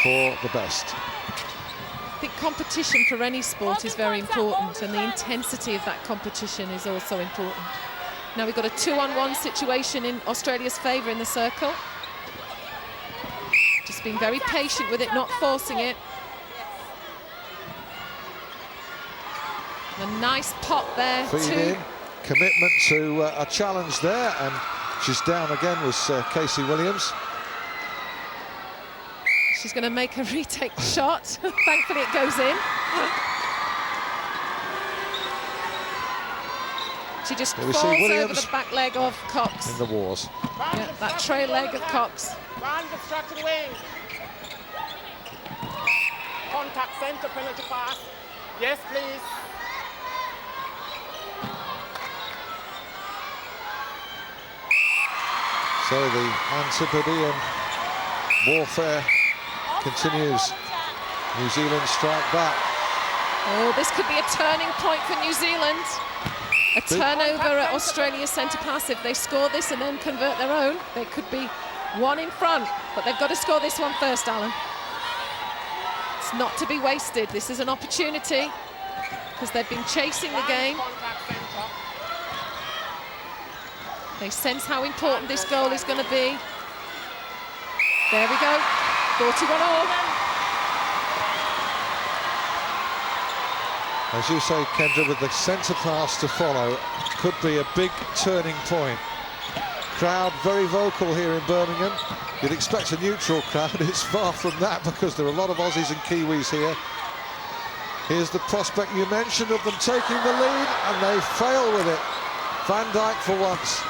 for the best. I think competition for any sport is very important, and the intensity of that competition is also important. Now we've got a 2-on-1 situation in Australia's favour in the circle. Just being very patient with it, not forcing it. A nice pop there. Feed in, commitment to a challenge there, and she's down again was Casey Williams. She's going to make a retake the shot. Thankfully it goes in. She just falls over the back leg of Cox. In the wars. Yeah, that trail leg of Cox. Van obstructed wing. Contact center, penalty pass. Yes, please. So the Antipodean warfare continues. New Zealand strike back. Oh, this could be a turning point for New Zealand. A turnover at Australia's centre pass. If they score this and then convert their own, they could be 1 in front. But they've got to score this one first, Alan. It's not to be wasted. This is an opportunity because they've been chasing the game. They sense how important this goal is going to be. There we go, 41 all. As you say, Kendra, with the centre pass to follow, could be a big turning point. Crowd very vocal here in Birmingham. You'd expect a neutral crowd. It's far from that because there are a lot of Aussies and Kiwis here. Here's the prospect you mentioned of them taking the lead, and they fail with it. Van Dijk for once.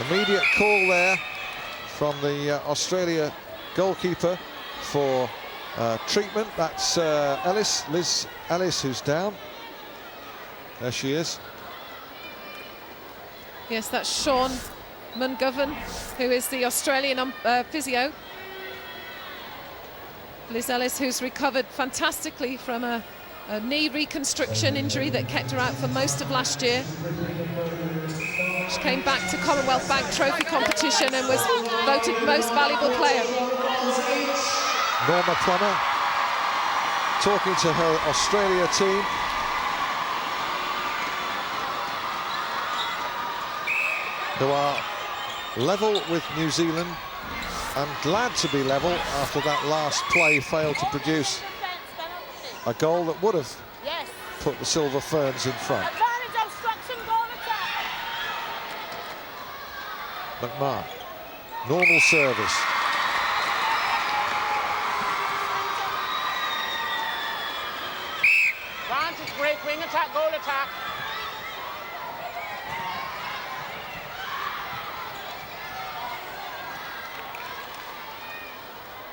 Immediate call there from the Australia goalkeeper for treatment. That's Liz Ellis, who's down. There she is. Yes, that's Sean Mungovern, who is the Australian physio. Liz Ellis, who's recovered fantastically from a knee reconstruction injury that kept her out for most of last year. She came back to Commonwealth Bank Trophy competition and was voted most valuable player. Norma Plummer talking to her Australia team. Who are level with New Zealand and glad to be level after that last play failed to produce a goal that would have put the Silver Ferns in front. Advantage obstruction, goal attack. McMahon, normal service. Advantage break, wing attack, goal attack.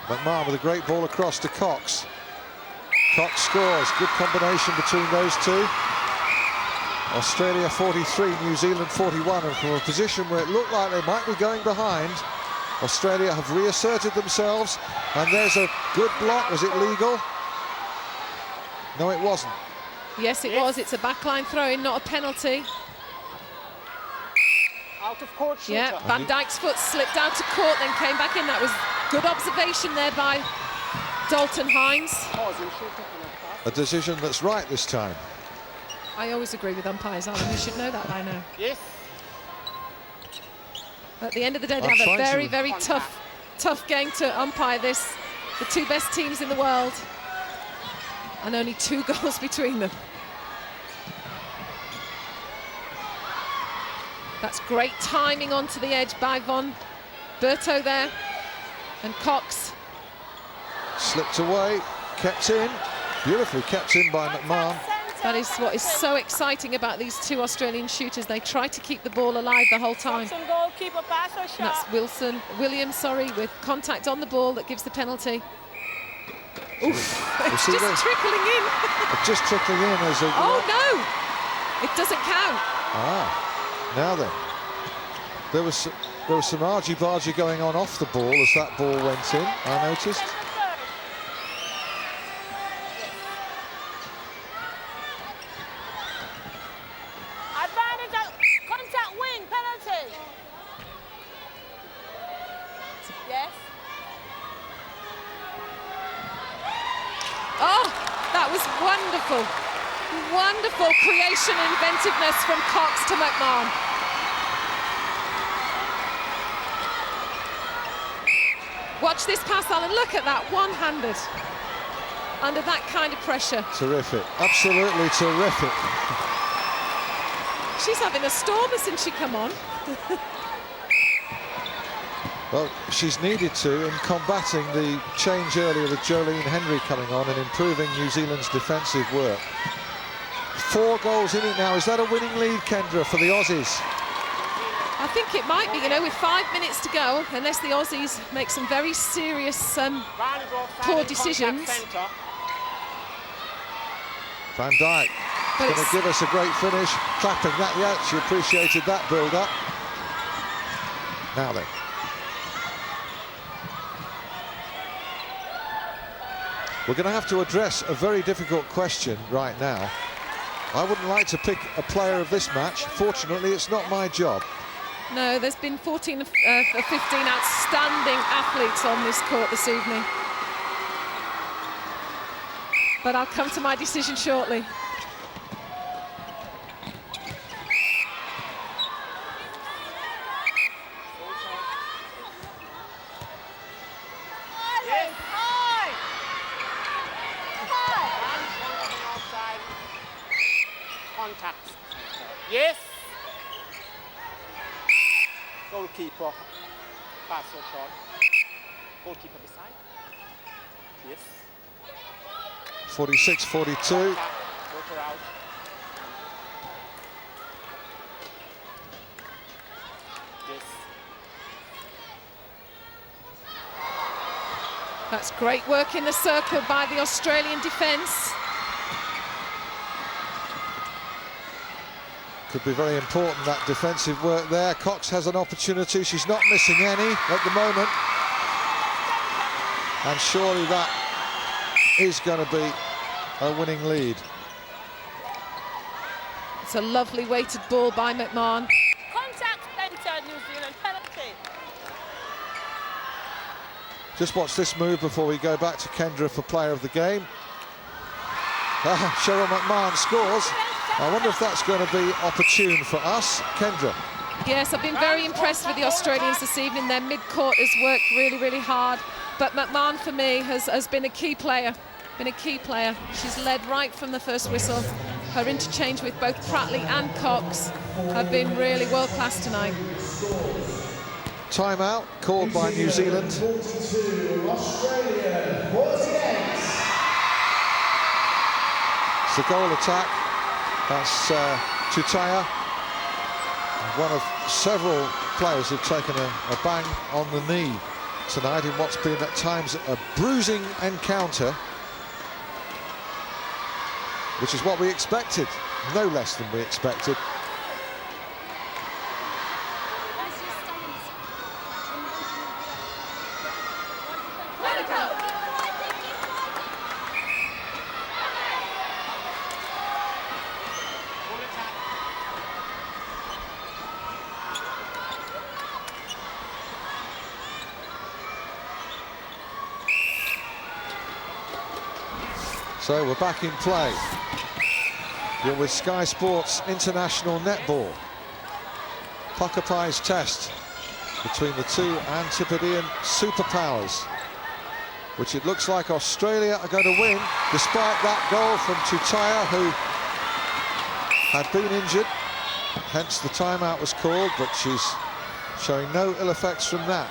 McMahon with a great ball across to Cox. Cox scores. Good combination between those two. Australia 43, New Zealand 41, and from a position where it looked like they might be going behind, Australia have reasserted themselves, and there's a good block. Was it legal? No, it wasn't. Yes, it was. It's a backline throw-in, not a penalty. Out of court shooter. Yeah, Van Dijk's foot slipped out to court, then came back in. That was good observation there by Dalton Hines. A decision that's right this time. I always agree with umpires, Alan. You should know that by now. Yes. At the end of the day, they have a very, very tough game to umpire this. The two best teams in the world. And only 2 goals between them. That's great timing onto the edge by Von Berto there. And Cox. Slipped away, kept in. Beautifully kept in by McMahon. That is what is so exciting about these two Australian shooters. They try to keep the ball alive the whole time. Goalkeeper pass or shot. And that's Williams, with contact on the ball that gives the penalty. Oof, it's just trickling in. It's just trickling in as a... Oh no, it doesn't count. Now then, there was some argy-bargy going on off the ball as that ball went in, I noticed. Advantage, contact wing, penalty. Yes. Oh, that was wonderful. Wonderful creation and inventiveness from Cox to McMahon. Watch this pass, Alan. Look at that, one-handed. Under that kind of pressure. Terrific, absolutely terrific. She's having a storm since she come on. Well, she's needed to in combating the change earlier with Jolene Henry coming on and improving New Zealand's defensive work. 4 goals in it now. Is that a winning lead, Kendra, for the Aussies? I think it might be, with 5 minutes to go, unless the Aussies make some very serious poor decisions. Van Dijk going to give us a great finish. Clapping that, yeah, she appreciated that build-up. Now then. We're going to have to address a very difficult question right now. I wouldn't like to pick a player of this match. Fortunately, it's not my job. No, there's been 14 or 15 outstanding athletes on this court this evening. But I'll come to my decision shortly. contact. Yes. Goalkeeper. Pass so short. Goalkeeper beside. Yes. 46-42. Water out. Yes. That's great work in the circle by the Australian defence. Could be very important, that defensive work there. Cox has an opportunity. She's not missing any at the moment. And surely that is going to be a winning lead. It's a lovely weighted ball by McMahon. Contact entered, New Zealand penalty. Just watch this move before we go back to Kendra for player of the game. Cheryl McMahon scores. I wonder if that's going to be opportune for us. Kendra. Yes, I've been very impressed with the Australians this evening. Their mid-court has worked really, really hard. But McMahon, for me, has been a key player. She's led right from the first whistle. Her interchange with both Pratley and Cox have been really world-class tonight. Timeout called by New Zealand. It's the goal attack. That's Tutaya, one of several players who've taken a bang on the knee tonight in what's been at times a bruising encounter, which is what we expected, no less than we expected. So we're back in play. You're with Sky Sports International Netball. Pucker Pies test between the two Antipodean superpowers, which it looks like Australia are going to win, despite that goal from Tutaya, who had been injured. Hence the timeout was called, but she's showing no ill effects from that.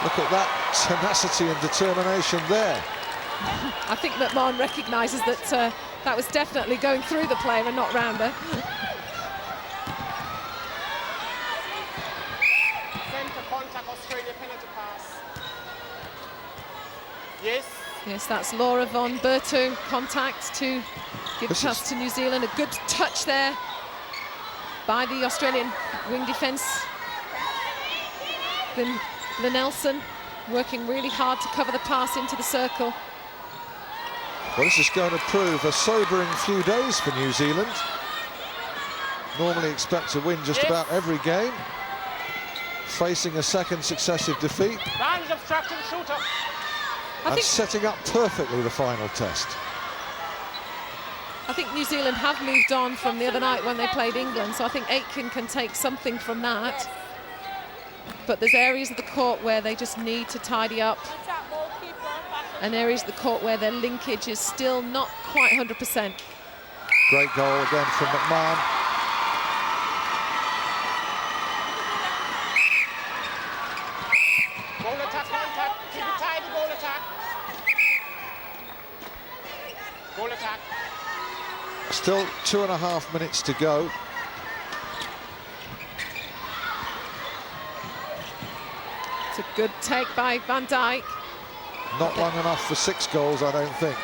Look at that tenacity and determination there. I think McMahon recognises that that was definitely going through the player and not round her. Centre contact, Australia penalty pass. Yes. Yes, that's Laura von Bertu, contact to give a pass to New Zealand. A good touch there by the Australian wing defence. Then Nelson working really hard to cover the pass into the circle. Well, this is going to prove a sobering few days for New Zealand. Normally expect to win just about every game. Facing a second successive defeat. Advantage obstruction, shooter. And setting up perfectly the final test. I think New Zealand have moved on from the other night when they played England, so I think Aitken can take something from that. But there's areas of the court where they just need to tidy up, and areas of the court where their linkage is still not quite 100%. Great goal again from McMahon. Goal attack, contact. Keep it tidy, goal attack. Goal attack. Still 2.5 minutes to go. It's a good take by Van Dijk. Not long enough for 6 goals, I don't think.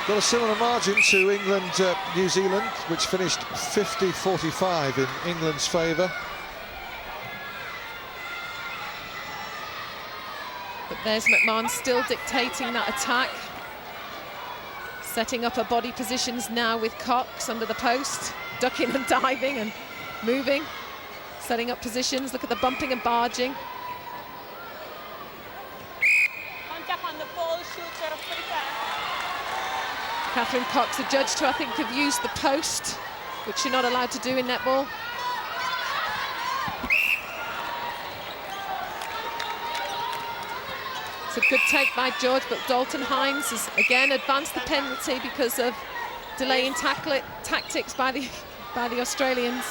Got a similar margin to England, New Zealand, which finished 50-45 in England's favour. But there's McMahon still dictating that attack. Setting up her body positions now with Cox under the post. Ducking and diving and moving. Setting up positions. Look at the bumping and barging. Contact on the ball, shooter, free pass. Catherine Cox, a judge to, I think, have used the post, which you're not allowed to do in netball. It's a good take by George, but Dalton Hines has again advanced the penalty because of delaying tactics by the Australians.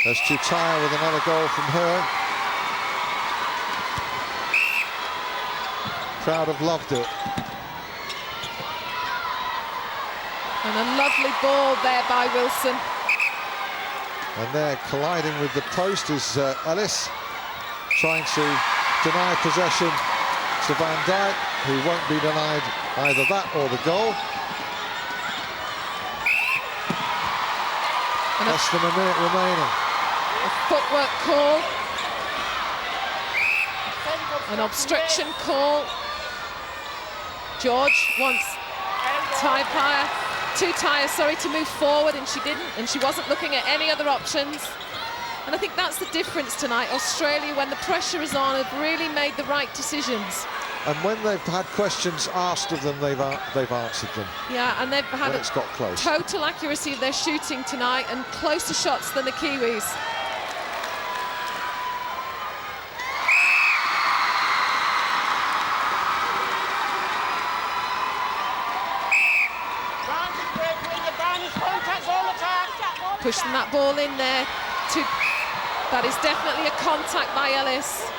There's Chutaya with another goal from her. Crowd have loved it. And a lovely ball there by Wilson. And there, colliding with the post, is Ellis, trying to deny possession to Van Dijk, who won't be denied either that or the goal. And less than a minute remaining. A footwork call. An obstruction call. George wants Chutaya to move forward, and she didn't, and she wasn't looking at any other options. And I think that's the difference tonight. Australia, when the pressure is on, have really made the right decisions. And when they've had questions asked of them, they've answered them. Yeah, and they've had it's got close. Total accuracy of their shooting tonight, and closer shots than the Kiwis. Pushing that ball in there. That is definitely a contact by Ellis.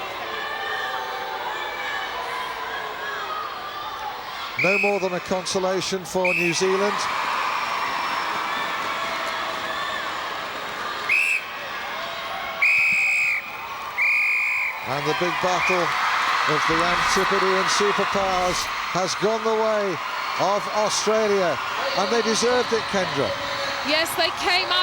No more than a consolation for New Zealand. And the big battle of the Antipodean superpowers has gone the way of Australia, and they deserved it, Kendra. Yes, they came out